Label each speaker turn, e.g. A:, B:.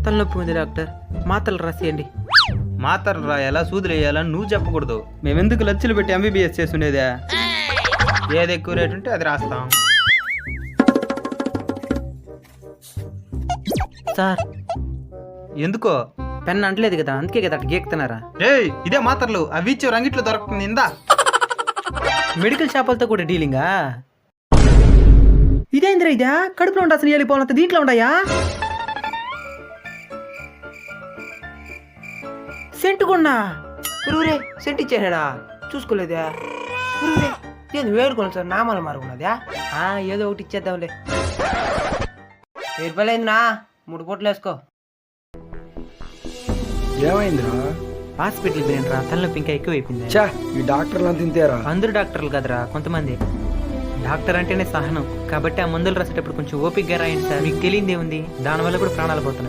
A: తలనొప్పి ఉంది డాక్టర్, మాత్రలు రాసేయండి.
B: మాత్రలు రాయాలా సూదులు వేయాలని నువ్వు చెప్పకూడదు.
A: మేమెందుకు లక్షలు పెట్టి ఎంబీబీఎస్ చేస్తుండేదా?
B: ఏది ఎక్కువ రేటు ఉంటే అది రాస్తాం.
A: సార్
B: ఎందుకో
A: పెన్ అంటలేదు కదా, అందుకే కదా అట్లా గీక్తున్నారా?
B: ఇదే మాత్రలు అవి ఇచ్చే రంగిట్లో దొరుకుతుంది ఇందా.
A: మెడికల్ షాపులతో కూడా డీలింగా? ఇదేంద్రా ఇదా? కడుపులో ఉండాల్సిన వెళ్ళిపోవాలంత దీంట్లో ఉన్నాయా? సెంటు కొన్నా?
C: ఊరే సెంట్ ఇచ్చాడా? చూసుకోలేదా? నేను వేడుకోను సార్, నామాలు మారుకున్నదా? ఏదో ఒకటి ఇచ్చేద్దాంలే. 10 రూపాయలు అయిందినా, 3 పూటలు వేసుకో.
D: ఏమైందిరా?
A: హాస్పిటల్కి పోయినరా, తలనొప్పి ఇంకా ఎక్కువైపోయింది.
D: చా, ఈ డాక్టర్లు తింటారా?
A: అందరూ డాక్టర్లు కదరా, కొంతమంది. డాక్టర్ అంటేనే సహనం, కాబట్టి ఆ మందులు రాసేటప్పుడు కొంచెం ఓపికగా రాయండి సార్. మీకు తెలియదు ఏముంది, దానివల్ల కూడా ప్రాణాలు పోతున్నాయి.